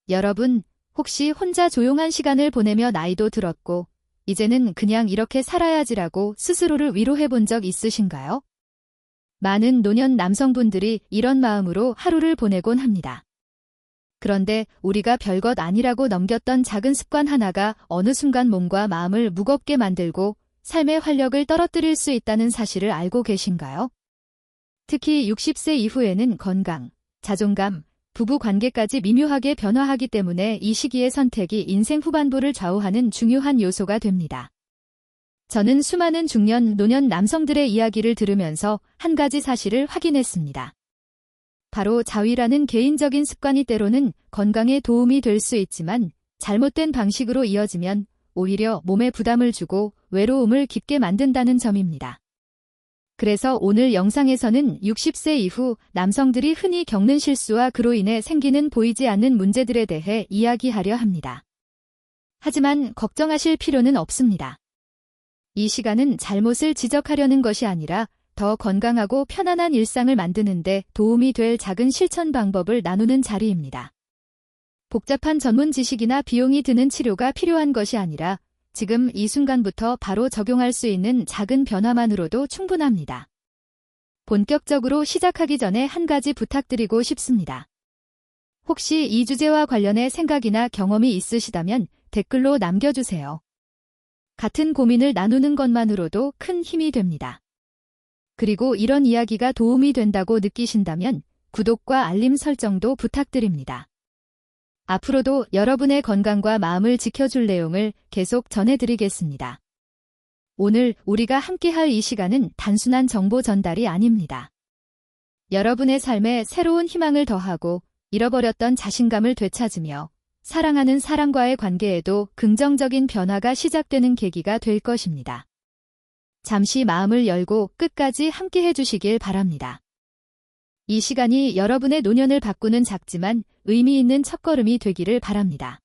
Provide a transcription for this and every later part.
여러분, 혹시 혼자 조용한 시간을 보내며 나이도 들었고, 이제는 그냥 이렇게 살아야지라고 스스로를 위로해 본 적 있으신가요? 많은 노년 남성분들이 이런 마음으로 하루를 보내곤 합니다. 그런데 우리가 별것 아니라고 넘겼던 작은 습관 하나가 어느 순간 몸과 마음을 무겁게 만들고 삶의 활력을 떨어뜨릴 수 있다는 사실을 알고 계신가요? 특히 60세 이후에는 건강, 자존감, 부부 관계까지 미묘하게 변화하기 때문에 이 시기의 선택이 인생 후반부를 좌우하는 중요한 요소가 됩니다. 저는 수많은 중년, 노년 남성들의 이야기를 들으면서 한 가지 사실을 확인했습니다. 바로 자위라는 개인적인 습관이 때로는 건강에 도움이 될 수 있지만 잘못된 방식으로 이어지면 오히려 몸에 부담을 주고 외로움을 깊게 만든다는 점입니다. 그래서 오늘 영상에서는 60세 이후 남성들이 흔히 겪는 실수와 그로 인해 생기는 보이지 않는 문제들에 대해 이야기하려 합니다. 하지만 걱정하실 필요는 없습니다. 이 시간은 잘못을 지적하려는 것이 아니라 더 건강하고 편안한 일상을 만드는 데 도움이 될 작은 실천 방법을 나누는 자리입니다. 복잡한 전문 지식이나 비용이 드는 치료가 필요한 것이 아니라 지금 이 순간부터 바로 적용할 수 있는 작은 변화만으로도 충분합니다. 본격적으로 시작하기 전에 한 가지 부탁드리고 싶습니다. 혹시 이 주제와 관련해 생각이나 경험이 있으시다면 댓글로 남겨주세요. 같은 고민을 나누는 것만으로도 큰 힘이 됩니다. 그리고 이런 이야기가 도움이 된다고 느끼신다면 구독과 알림 설정도 부탁드립니다. 앞으로도 여러분의 건강과 마음을 지켜줄 내용을 계속 전해드리겠습니다. 오늘 우리가 함께할 이 시간은 단순한 정보 전달이 아닙니다. 여러분의 삶에 새로운 희망을 더하고 잃어버렸던 자신감을 되찾으며 사랑하는 사람과의 관계에도 긍정적인 변화가 시작되는 계기가 될 것입니다. 잠시 마음을 열고 끝까지 함께 해주시길 바랍니다. 이 시간이 여러분의 노년을 바꾸는 작지만 의미 있는 첫걸음이 되기를 바랍니다.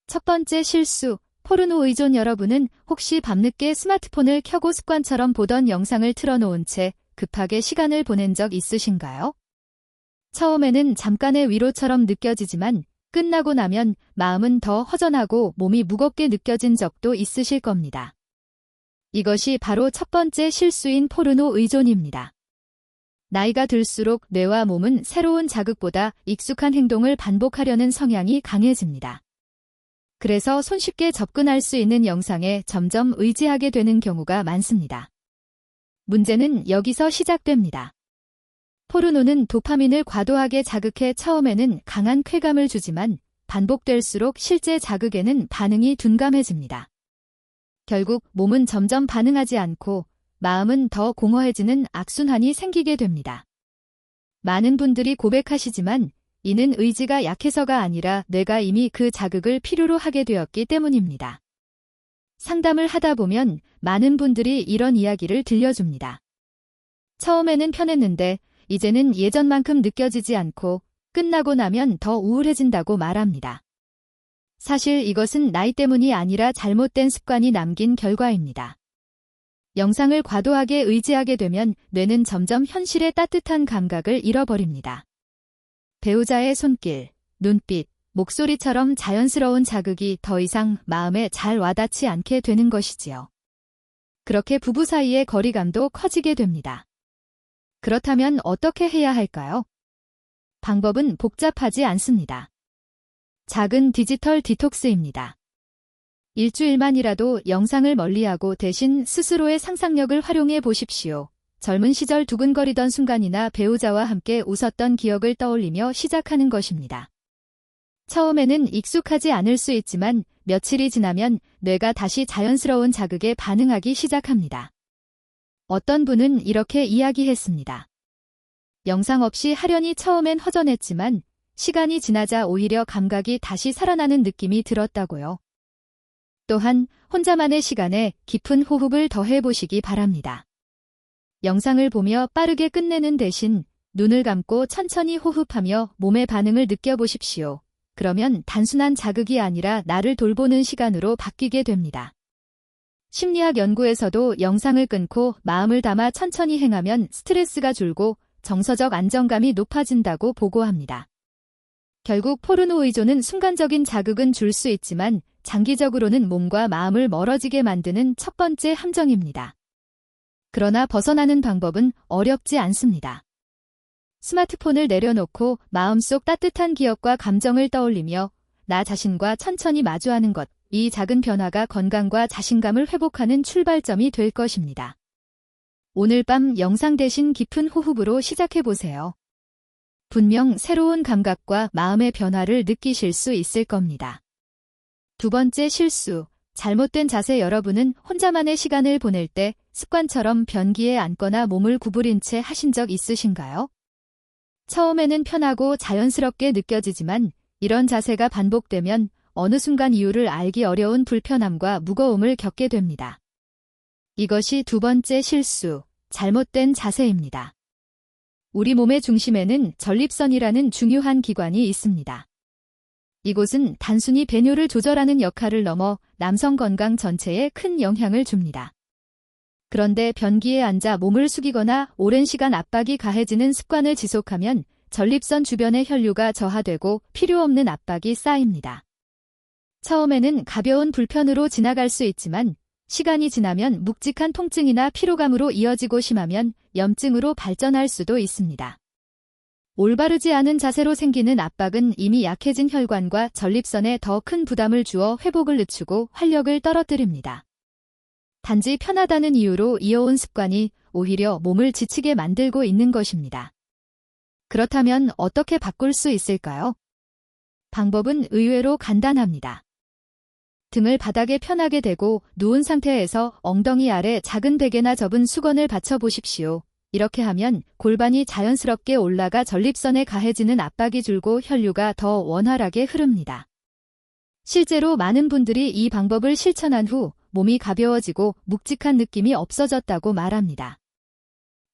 첫 번째 실수, 포르노 의존. 여러분은 혹시 밤늦게 스마트폰을 켜고 습관처럼 보던 영상을 틀어놓은 채 급하게 시간을 보낸 적 있으신가요? 처음에는 잠깐의 위로처럼 느껴지지만 끝나고 나면 마음은 더 허전하고 몸이 무겁게 느껴진 적도 있으실 겁니다. 이것이 바로 첫 번째 실수인 포르노 의존입니다. 나이가 들수록 뇌와 몸은 새로운 자극보다 익숙한 행동을 반복하려는 성향이 강해집니다. 그래서 손쉽게 접근할 수 있는 영상에 점점 의지하게 되는 경우가 많습니다. 문제는 여기서 시작됩니다. 포르노는 도파민을 과도하게 자극해 처음에는 강한 쾌감을 주지만 반복될수록 실제 자극에는 반응이 둔감해집니다. 결국 몸은 점점 반응하지 않고 마음은 더 공허해지는 악순환이 생기게 됩니다. 많은 분들이 고백하시지만 이는 의지가 약해서가 아니라 뇌가 이미 그 자극을 필요로 하게 되었기 때문입니다. 상담을 하다 보면 많은 분들이 이런 이야기를 들려줍니다. 처음에는 편했는데 이제는 예전만큼 느껴지지 않고 끝나고 나면 더 우울해진다고 말합니다. 사실 이것은 나이 때문이 아니라 잘못된 습관이 남긴 결과입니다. 영상을 과도하게 의지하게 되면 뇌는 점점 현실의 따뜻한 감각을 잃어버립니다. 배우자의 손길, 눈빛, 목소리처럼 자연스러운 자극이 더 이상 마음에 잘 와닿지 않게 되는 것이지요. 그렇게 부부 사이의 거리감도 커지게 됩니다. 그렇다면 어떻게 해야 할까요? 방법은 복잡하지 않습니다. 작은 디지털 디톡스입니다. 일주일만이라도 영상을 멀리하고 대신 스스로의 상상력을 활용해 보십시오. 젊은 시절 두근거리던 순간이나 배우자와 함께 웃었던 기억을 떠올리며 시작하는 것입니다. 처음에는 익숙하지 않을 수 있지만 며칠이 지나면 뇌가 다시 자연스러운 자극에 반응하기 시작합니다. 어떤 분은 이렇게 이야기했습니다. 영상 없이 하려니 처음엔 허전했지만 시간이 지나자 오히려 감각이 다시 살아나는 느낌이 들었다고요. 또한 혼자만의 시간에 깊은 호흡을 더해보시기 바랍니다. 영상을 보며 빠르게 끝내는 대신 눈을 감고 천천히 호흡하며 몸의 반응을 느껴보십시오. 그러면 단순한 자극이 아니라 나를 돌보는 시간으로 바뀌게 됩니다. 심리학 연구에서도 영상을 끊고 마음을 담아 천천히 행하면 스트레스가 줄고 정서적 안정감이 높아진다고 보고합니다. 결국 포르노 의존은 순간적인 자극은 줄 수 있지만 장기적으로는 몸과 마음을 멀어지게 만드는 첫 번째 함정입니다. 그러나 벗어나는 방법은 어렵지 않습니다. 스마트폰을 내려놓고 마음속 따뜻한 기억과 감정을 떠올리며 나 자신과 천천히 마주하는 것, 이 작은 변화가 건강과 자신감을 회복하는 출발점이 될 것입니다. 오늘 밤 영상 대신 깊은 호흡으로 시작해보세요. 분명 새로운 감각과 마음의 변화를 느끼실 수 있을 겁니다. 두 번째 실수, 잘못된 자세. 여러분은 혼자만의 시간을 보낼 때 습관처럼 변기에 앉거나 몸을 구부린 채 하신 적 있으신가요? 처음에는 편하고 자연스럽게 느껴지지만 이런 자세가 반복되면 어느 순간 이유를 알기 어려운 불편함과 무거움을 겪게 됩니다. 이것이 두 번째 실수, 잘못된 자세입니다. 우리 몸의 중심에는 전립선이라는 중요한 기관이 있습니다. 이곳은 단순히 배뇨를 조절하는 역할을 넘어 남성 건강 전체에 큰 영향을 줍니다. 그런데 변기에 앉아 몸을 숙이거나 오랜 시간 압박이 가해지는 습관을 지속하면 전립선 주변의 혈류가 저하되고 필요 없는 압박이 쌓입니다. 처음에는 가벼운 불편으로 지나갈 수 있지만 시간이 지나면 묵직한 통증이나 피로감으로 이어지고 심하면 염증으로 발전할 수도 있습니다. 올바르지 않은 자세로 생기는 압박은 이미 약해진 혈관과 전립선에 더 큰 부담을 주어 회복을 늦추고 활력을 떨어뜨립니다. 단지 편하다는 이유로 이어온 습관이 오히려 몸을 지치게 만들고 있는 것입니다. 그렇다면 어떻게 바꿀 수 있을까요? 방법은 의외로 간단합니다. 등을 바닥에 편하게 대고 누운 상태에서 엉덩이 아래 작은 베개나 접은 수건을 받쳐보십시오. 이렇게 하면 골반이 자연스럽게 올라가 전립선에 가해지는 압박이 줄고 혈류가 더 원활하게 흐릅니다. 실제로 많은 분들이 이 방법을 실천한 후 몸이 가벼워지고 묵직한 느낌이 없어졌다고 말합니다.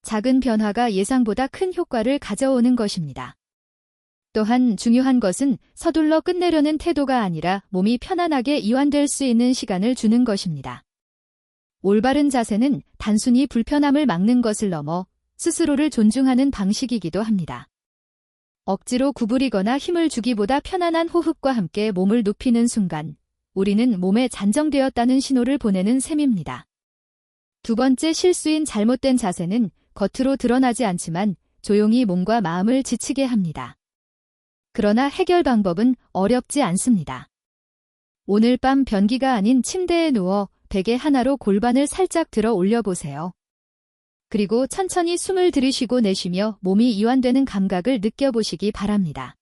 작은 변화가 예상보다 큰 효과를 가져오는 것입니다. 또한 중요한 것은 서둘러 끝내려는 태도가 아니라 몸이 편안하게 이완될 수 있는 시간을 주는 것입니다. 올바른 자세는 단순히 불편함을 막는 것을 넘어 스스로를 존중하는 방식이기도 합니다. 억지로 구부리거나 힘을 주기보다 편안한 호흡과 함께 몸을 눕히는 순간 우리는 몸에 잔정되었다는 신호를 보내는 셈입니다. 두 번째 실수인 잘못된 자세는 겉으로 드러나지 않지만 조용히 몸과 마음을 지치게 합니다. 그러나 해결 방법은 어렵지 않습니다. 오늘 밤 변기가 아닌 침대에 누워 베개 하나로 골반을 살짝 들어 올려보세요. 그리고 천천히 숨을 들이쉬고 내쉬며 몸이 이완되는 감각을 느껴보시기 바랍니다.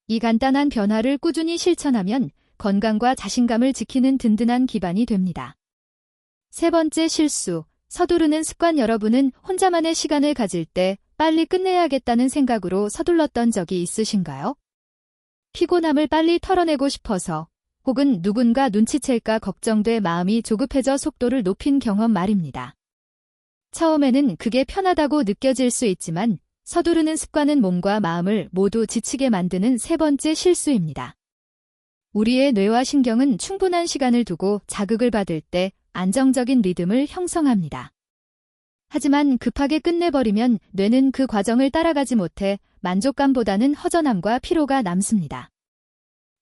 이 간단한 변화를 꾸준히 실천하면 건강과 자신감을 지키는 든든한 기반이 됩니다. 세 번째 실수, 서두르는 습관. 여러분은 혼자만의 시간을 가질 때 빨리 끝내야겠다는 생각으로 서둘렀던 적이 있으신가요? 피곤함을 빨리 털어내고 싶어서 혹은 누군가 눈치챌까 걱정돼 마음이 조급해져 속도를 높인 경험 말입니다. 처음에는 그게 편하다고 느껴질 수 있지만 서두르는 습관은 몸과 마음을 모두 지치게 만드는 세 번째 실수입니다. 우리의 뇌와 신경은 충분한 시간을 두고 자극을 받을 때 안정적인 리듬을 형성합니다. 하지만 급하게 끝내버리면 뇌는 그 과정을 따라가지 못해 만족감보다는 허전함과 피로가 남습니다.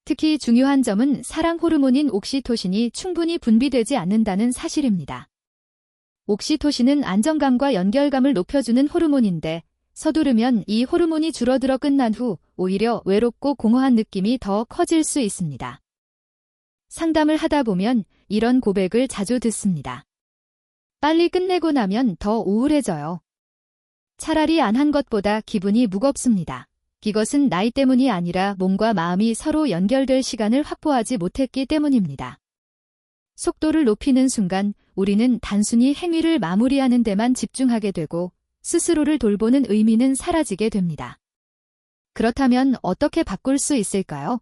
특히 중요한 점은 사랑 호르몬인 옥시토신이 충분히 분비되지 않는다는 사실입니다. 옥시토신은 안정감과 연결감을 높여주는 호르몬인데 서두르면 이 호르몬이 줄어들어 끝난 후 오히려 외롭고 공허한 느낌이 더 커질 수 있습니다. 상담을 하다 보면 이런 고백을 자주 듣습니다. 빨리 끝내고 나면 더 우울해져요. 차라리 안 한 것보다 기분이 무겁습니다. 이것은 나이 때문이 아니라 몸과 마음이 서로 연결될 시간을 확보하지 못했기 때문입니다. 속도를 높이는 순간 우리는 단순히 행위를 마무리하는 데만 집중하게 되고 스스로를 돌보는 의미는 사라지게 됩니다. 그렇다면 어떻게 바꿀 수 있을까요?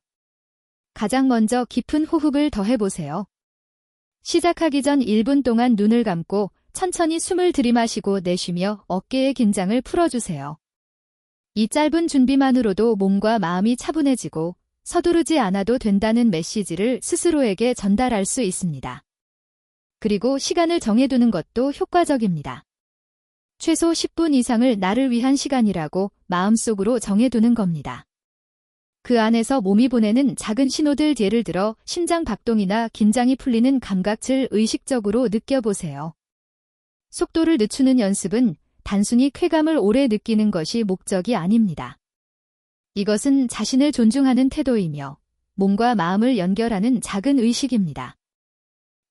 가장 먼저 깊은 호흡을 더 해보세요. 시작하기 전 1분 동안 눈을 감고 천천히 숨을 들이마시고 내쉬며 어깨의 긴장을 풀어주세요. 이 짧은 준비만으로도 몸과 마음이 차분해지고 서두르지 않아도 된다는 메시지를 스스로에게 전달할 수 있습니다. 그리고 시간을 정해두는 것도 효과적입니다. 최소 10분 이상을 나를 위한 시간이라고 마음속으로 정해두는 겁니다. 그 안에서 몸이 보내는 작은 신호들, 예를 들어 심장 박동이나 긴장이 풀리는 감각을 의식적으로 느껴보세요. 속도를 늦추는 연습은 단순히 쾌감을 오래 느끼는 것이 목적이 아닙니다. 이것은 자신을 존중하는 태도이며 몸과 마음을 연결하는 작은 의식입니다.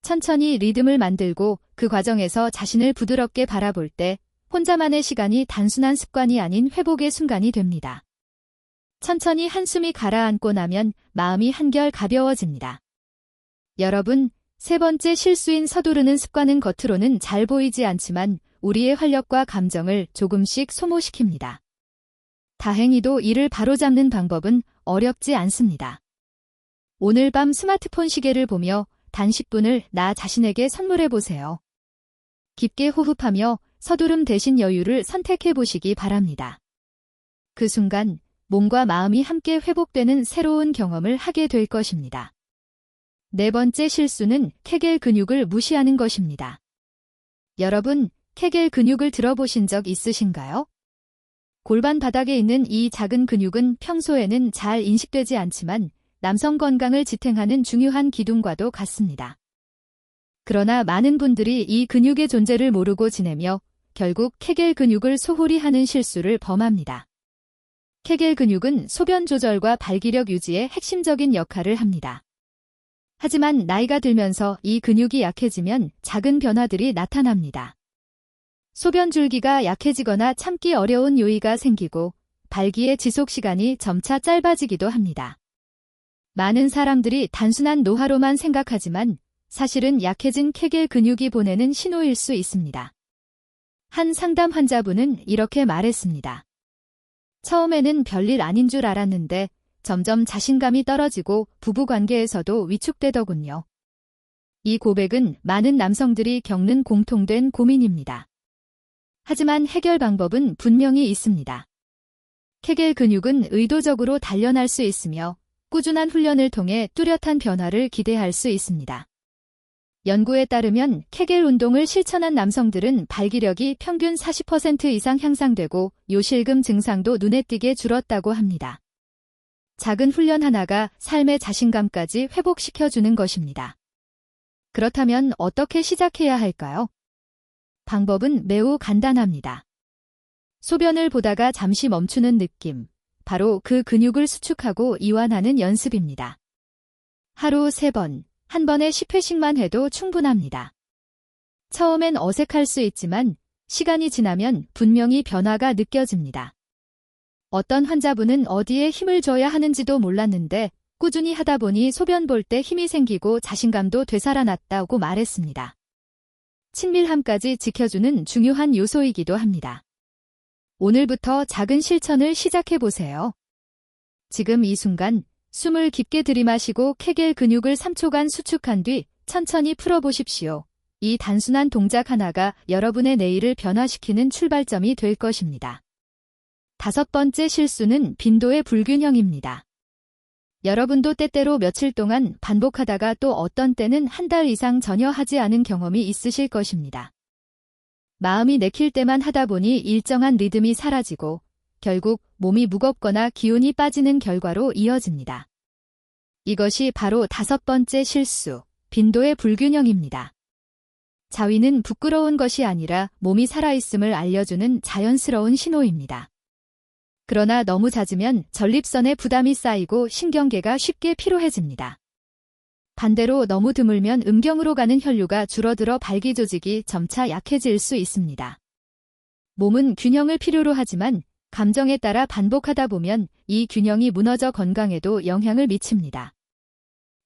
천천히 리듬을 만들고 그 과정에서 자신을 부드럽게 바라볼 때 혼자만의 시간이 단순한 습관이 아닌 회복의 순간이 됩니다. 천천히 한숨이 가라앉고 나면 마음이 한결 가벼워집니다. 여러분, 세 번째 실수인 서두르는 습관은 겉으로는 잘 보이지 않지만 우리의 활력과 감정을 조금씩 소모시킵니다. 다행히도 이를 바로잡는 방법은 어렵지 않습니다. 오늘 밤 스마트폰 시계를 보며 단 10분을 나 자신에게 선물해 보세요. 깊게 호흡하며 서두름 대신 여유를 선택해 보시기 바랍니다. 그 순간 몸과 마음이 함께 회복되는 새로운 경험을 하게 될 것입니다. 네 번째 실수는 케겔 근육을 무시하는 것입니다. 여러분, 케겔 근육을 들어보신 적 있으신가요? 골반 바닥에 있는 이 작은 근육은 평소에는 잘 인식되지 않지만 남성 건강을 지탱하는 중요한 기둥과도 같습니다. 그러나 많은 분들이 이 근육의 존재를 모르고 지내며 결국 케겔 근육을 소홀히 하는 실수를 범합니다. 케겔 근육은 소변 조절과 발기력 유지에 핵심적인 역할을 합니다. 하지만 나이가 들면서 이 근육이 약해지면 작은 변화들이 나타납니다. 소변 줄기가 약해지거나 참기 어려운 요의가 생기고 발기의 지속 시간이 점차 짧아지기도 합니다. 많은 사람들이 단순한 노화로만 생각하지만 사실은 약해진 케겔 근육이 보내는 신호일 수 있습니다. 한 상담 환자분은 이렇게 말했습니다. 처음에는 별일 아닌 줄 알았는데 점점 자신감이 떨어지고 부부관계에서도 위축되더군요. 이 고백은 많은 남성들이 겪는 공통된 고민입니다. 하지만 해결 방법은 분명히 있습니다. 케겔 근육은 의도적으로 단련할 수 있으며 꾸준한 훈련을 통해 뚜렷한 변화를 기대할 수 있습니다. 연구에 따르면 케겔 운동을 실천한 남성들은 발기력이 평균 40% 이상 향상되고 요실금 증상도 눈에 띄게 줄었다고 합니다. 작은 훈련 하나가 삶의 자신감까지 회복시켜주는 것입니다. 그렇다면 어떻게 시작해야 할까요? 방법은 매우 간단합니다. 소변을 보다가 잠시 멈추는 느낌, 바로 그 근육을 수축하고 이완하는 연습입니다. 하루 3번, 한 번에 10회씩만 해도 충분합니다. 처음엔 어색할 수 있지만 시간이 지나면 분명히 변화가 느껴집니다. 어떤 환자분은 어디에 힘을 줘야 하는지도 몰랐는데 꾸준히 하다 보니 소변 볼 때 힘이 생기고 자신감도 되살아났다고 말했습니다. 친밀함까지 지켜주는 중요한 요소이기도 합니다. 오늘부터 작은 실천을 시작해보세요. 지금 이 순간 숨을 깊게 들이마시고 케겔 근육을 3초간 수축한 뒤 천천히 풀어보십시오. 이 단순한 동작 하나가 여러분의 내일을 변화시키는 출발점이 될 것입니다. 5번째 실수는 빈도의 불균형입니다. 여러분도 때때로 며칠 동안 반복하다가 또 어떤 때는 한 달 이상 전혀 하지 않은 경험이 있으실 것입니다. 마음이 내킬 때만 하다 보니 일정한 리듬이 사라지고 결국 몸이 무겁거나 기운이 빠지는 결과로 이어집니다. 이것이 바로 5번째 실수, 빈도의 불균형입니다. 자위는 부끄러운 것이 아니라 몸이 살아있음을 알려주는 자연스러운 신호입니다. 그러나 너무 잦으면 전립선에 부담이 쌓이고 신경계가 쉽게 피로해집니다. 반대로 너무 드물면 음경으로 가는 혈류가 줄어들어 발기 조직이 점차 약해질 수 있습니다. 몸은 균형을 필요로 하지만 감정에 따라 반복하다 보면 이 균형이 무너져 건강에도 영향을 미칩니다.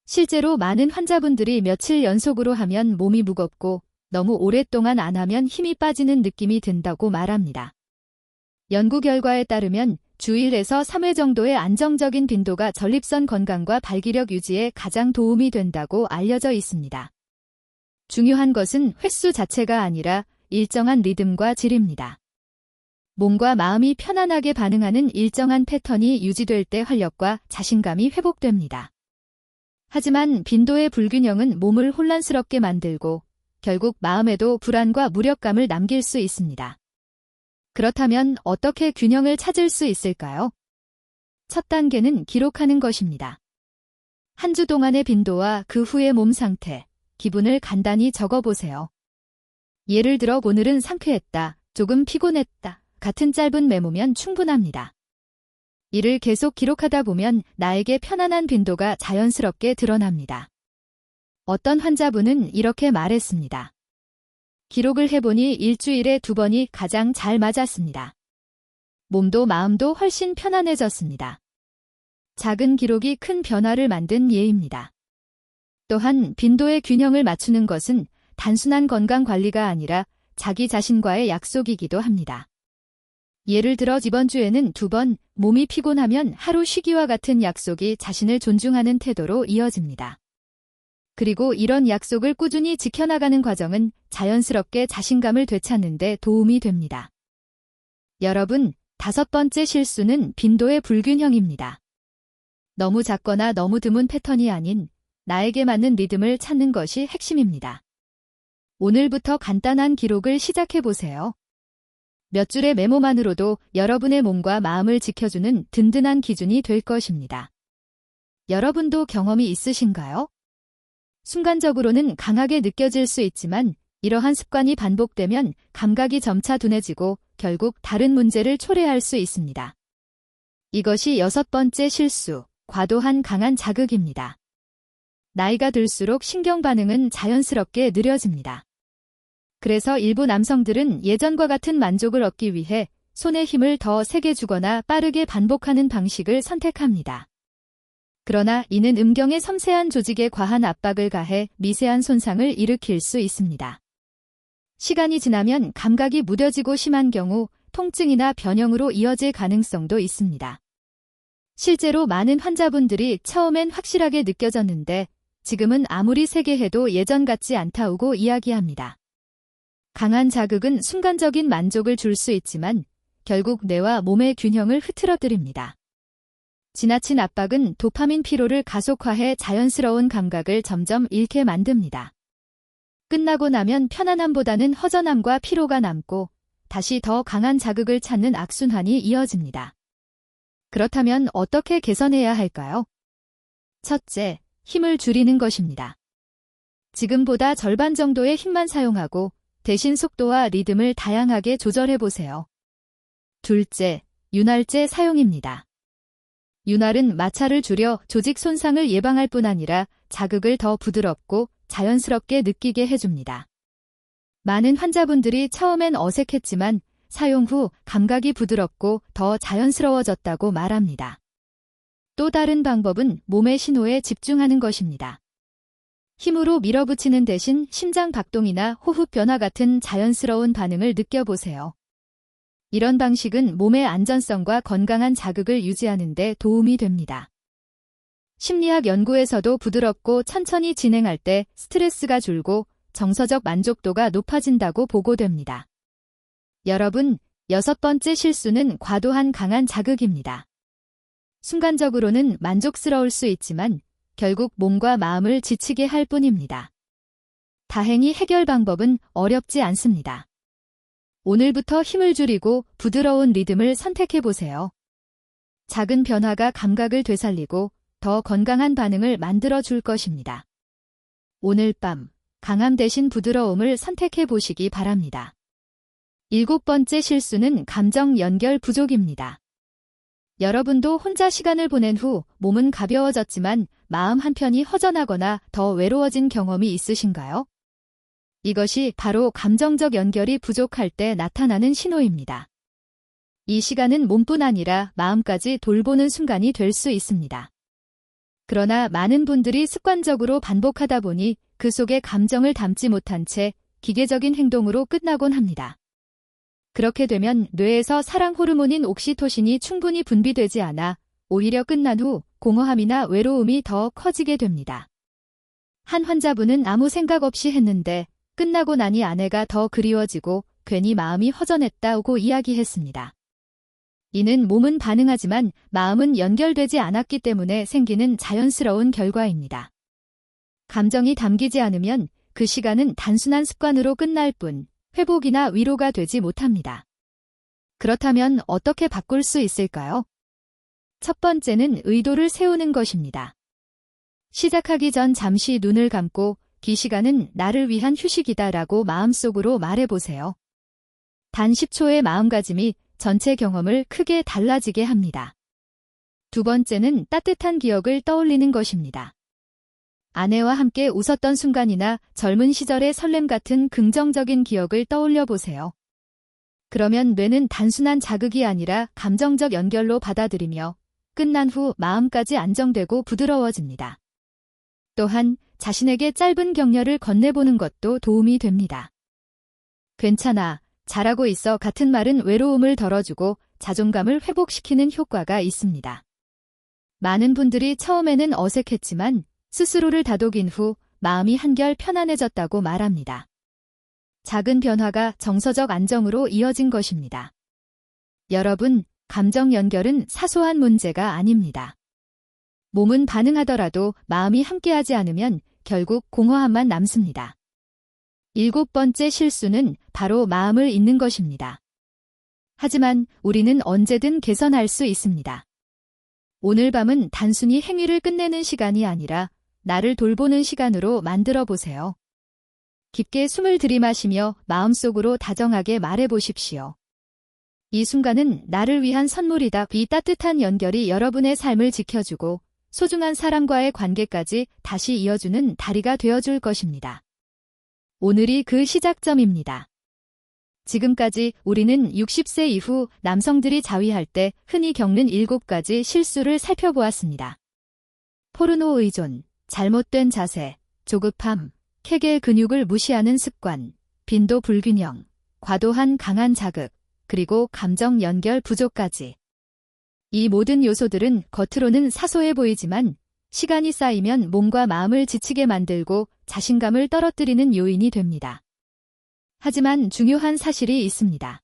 실제로 많은 환자분들이 며칠 연속으로 하면 몸이 무겁고 너무 오랫동안 안 하면 힘이 빠지는 느낌이 든다고 말합니다. 연구 결과에 따르면 주 1에서 3회 정도의 안정적인 빈도가 전립선 건강과 발기력 유지에 가장 도움이 된다고 알려져 있습니다. 중요한 것은 횟수 자체가 아니라 일정한 리듬과 질입니다. 몸과 마음이 편안하게 반응하는 일정한 패턴이 유지될 때 활력과 자신감이 회복됩니다. 하지만 빈도의 불균형은 몸을 혼란스럽게 만들고 결국 마음에도 불안과 무력감을 남길 수 있습니다. 그렇다면 어떻게 균형을 찾을 수 있을까요? 첫 단계는 기록하는 것입니다. 한 주 동안의 빈도와 그 후의 몸 상태, 기분을 간단히 적어보세요. 예를 들어 오늘은 상쾌했다, 조금 피곤했다 같은 짧은 메모면 충분합니다. 이를 계속 기록하다 보면 나에게 편안한 빈도가 자연스럽게 드러납니다. 어떤 환자분은 이렇게 말했습니다. 기록을 해보니 일주일에 2번이 가장 잘 맞았습니다. 몸도 마음도 훨씬 편안해졌습니다. 작은 기록이 큰 변화를 만든 예입니다. 또한 빈도의 균형을 맞추는 것은 단순한 건강 관리가 아니라 자기 자신과의 약속이기도 합니다. 예를 들어 이번 주에는 2번, 몸이 피곤하면 하루 쉬기와 같은 약속이 자신을 존중하는 태도로 이어집니다. 그리고 이런 약속을 꾸준히 지켜나가는 과정은 자연스럽게 자신감을 되찾는 데 도움이 됩니다. 여러분, 5번째 실수는 빈도의 불균형입니다. 너무 작거나 너무 드문 패턴이 아닌 나에게 맞는 리듬을 찾는 것이 핵심입니다. 오늘부터 간단한 기록을 시작해보세요. 몇 줄의 메모만으로도 여러분의 몸과 마음을 지켜주는 든든한 기준이 될 것입니다. 여러분도 경험이 있으신가요? 순간적으로는 강하게 느껴질 수 있지만 이러한 습관이 반복되면 감각이 점차 둔해지고 결국 다른 문제를 초래할 수 있습니다. 이것이 6번째 실수, 과도한 강한 자극입니다. 나이가 들수록 신경 반응은 자연스럽게 느려집니다. 그래서 일부 남성들은 예전과 같은 만족을 얻기 위해 손에 힘을 더 세게 주거나 빠르게 반복하는 방식을 선택합니다. 그러나 이는 음경의 섬세한 조직에 과한 압박을 가해 미세한 손상을 일으킬 수 있습니다. 시간이 지나면 감각이 무뎌지고 심한 경우 통증이나 변형으로 이어질 가능성도 있습니다. 실제로 많은 환자분들이 처음엔 확실하게 느껴졌는데 지금은 아무리 세게 해도 예전 같지 않다고 이야기합니다. 강한 자극은 순간적인 만족을 줄 수 있지만 결국 뇌와 몸의 균형을 흐트러뜨립니다. 지나친 압박은 도파민 피로를 가속화해 자연스러운 감각을 점점 잃게 만듭니다. 끝나고 나면 편안함보다는 허전함과 피로가 남고 다시 더 강한 자극을 찾는 악순환이 이어집니다. 그렇다면 어떻게 개선해야 할까요? 첫째, 힘을 줄이는 것입니다. 지금보다 절반 정도의 힘만 사용하고 대신 속도와 리듬을 다양하게 조절해보세요. 둘째, 윤활제 사용입니다. 윤활은 마찰을 줄여 조직 손상을 예방할 뿐 아니라 자극을 더 부드럽고 자연스럽게 느끼게 해줍니다. 많은 환자분들이 처음엔 어색했지만 사용 후 감각이 부드럽고 더 자연스러워졌다고 말합니다. 또 다른 방법은 몸의 신호에 집중하는 것입니다. 힘으로 밀어붙이는 대신 심장 박동이나 호흡 변화 같은 자연스러운 반응을 느껴보세요. 이런 방식은 몸의 안전성과 건강한 자극을 유지하는 데 도움이 됩니다. 심리학 연구에서도 부드럽고 천천히 진행할 때 스트레스가 줄고 정서적 만족도가 높아진다고 보고됩니다. 여러분, 6번째 실수는 과도한 강한 자극입니다. 순간적으로는 만족스러울 수 있지만 결국 몸과 마음을 지치게 할 뿐입니다. 다행히 해결 방법은 어렵지 않습니다. 오늘부터 힘을 줄이고 부드러운 리듬을 선택해보세요. 작은 변화가 감각을 되살리고 더 건강한 반응을 만들어 줄 것입니다. 오늘 밤, 강함 대신 부드러움을 선택해보시기 바랍니다. 7번째 실수는 감정 연결 부족입니다. 여러분도 혼자 시간을 보낸 후 몸은 가벼워졌지만 마음 한편이 허전하거나 더 외로워진 경험이 있으신가요? 이것이 바로 감정적 연결이 부족할 때 나타나는 신호입니다. 이 시간은 몸뿐 아니라 마음까지 돌보는 순간이 될 수 있습니다. 그러나 많은 분들이 습관적으로 반복하다 보니 그 속에 감정을 담지 못한 채 기계적인 행동으로 끝나곤 합니다. 그렇게 되면 뇌에서 사랑 호르몬인 옥시토신이 충분히 분비되지 않아 오히려 끝난 후 공허함이나 외로움이 더 커지게 됩니다. 한 환자분은 아무 생각 없이 했는데 끝나고 나니 아내가 더 그리워지고 괜히 마음이 허전했다고 이야기했습니다. 이는 몸은 반응하지만 마음은 연결되지 않았기 때문에 생기는 자연스러운 결과입니다. 감정이 담기지 않으면 그 시간은 단순한 습관으로 끝날 뿐 회복이나 위로가 되지 못합니다. 그렇다면 어떻게 바꿀 수 있을까요? 첫 번째는 의도를 세우는 것입니다. 시작하기 전 잠시 눈을 감고 이 시간은 나를 위한 휴식이다라고 마음속으로 말해보세요. 단 10초의 마음가짐이 전체 경험을 크게 달라지게 합니다. 두 번째는 따뜻한 기억을 떠올리는 것입니다. 아내와 함께 웃었던 순간이나 젊은 시절의 설렘 같은 긍정적인 기억을 떠올려 보세요. 그러면 뇌는 단순한 자극이 아니라 감정적 연결로 받아들이며 끝난 후 마음까지 안정되고 부드러워집니다. 또한 자신에게 짧은 격려를 건네보는 것도 도움이 됩니다. 괜찮아, 잘하고 있어 같은 말은 외로움을 덜어주고 자존감을 회복시키는 효과가 있습니다. 많은 분들이 처음에는 어색했지만 스스로를 다독인 후 마음이 한결 편안해졌다고 말합니다. 작은 변화가 정서적 안정으로 이어진 것입니다. 여러분, 감정 연결은 사소한 문제가 아닙니다. 몸은 반응하더라도 마음이 함께하지 않으면 결국 공허함만 남습니다. 7번째 실수는 바로 마음을 잊는 것입니다. 하지만 우리는 언제든 개선할 수 있습니다. 오늘 밤은 단순히 행위를 끝내는 시간이 아니라 나를 돌보는 시간으로 만들어 보세요. 깊게 숨을 들이마시며 마음속으로 다정하게 말해보십시오. 이 순간은 나를 위한 선물이다. 이 따뜻한 연결이 여러분의 삶을 지켜주고 소중한 사람과의 관계까지 다시 이어주는 다리가 되어줄 것입니다. 오늘이 그 시작점입니다. 지금까지 우리는 60세 이후 남성들이 자위할 때 흔히 겪는 7가지 실수를 살펴보았습니다. 포르노 의존, 잘못된 자세, 조급함, 케겔 근육을 무시하는 습관, 빈도 불균형, 과도한 강한 자극, 그리고 감정 연결 부족까지. 이 모든 요소들은 겉으로는 사소해 보이지만 시간이 쌓이면 몸과 마음을 지치게 만들고 자신감을 떨어뜨리는 요인이 됩니다. 하지만 중요한 사실이 있습니다.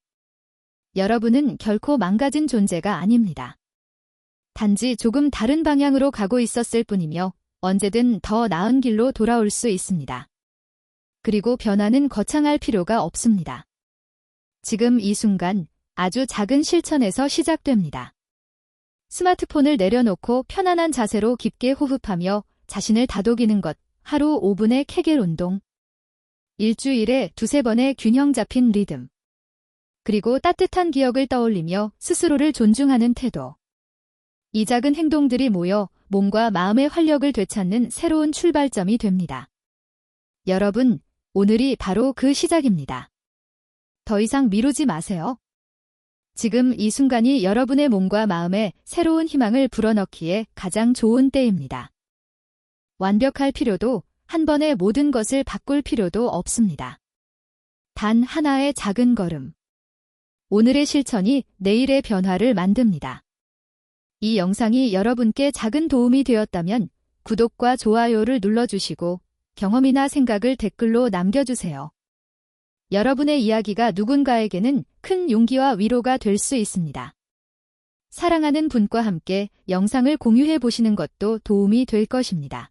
여러분은 결코 망가진 존재가 아닙니다. 단지 조금 다른 방향으로 가고 있었을 뿐이며 언제든 더 나은 길로 돌아올 수 있습니다. 그리고 변화는 거창할 필요가 없습니다. 지금 이 순간 아주 작은 실천에서 시작됩니다. 스마트폰을 내려놓고 편안한 자세로 깊게 호흡하며 자신을 다독이는 것, 하루 5분의 케겔 운동, 일주일에 2~3번의 균형 잡힌 리듬, 그리고 따뜻한 기억을 떠올리며 스스로를 존중하는 태도. 이 작은 행동들이 모여 몸과 마음의 활력을 되찾는 새로운 출발점이 됩니다. 여러분, 오늘이 바로 그 시작입니다. 더 이상 미루지 마세요. 지금 이 순간이 여러분의 몸과 마음에 새로운 희망을 불어넣기에 가장 좋은 때입니다. 완벽할 필요도 한 번에 모든 것을 바꿀 필요도 없습니다. 단 하나의 작은 걸음. 오늘의 실천이 내일의 변화를 만듭니다. 이 영상이 여러분께 작은 도움이 되었다면 구독과 좋아요를 눌러주시고 경험이나 생각을 댓글로 남겨주세요. 여러분의 이야기가 누군가에게는 큰 용기와 위로가 될 수 있습니다. 사랑하는 분과 함께 영상을 공유해 보시는 것도 도움이 될 것입니다.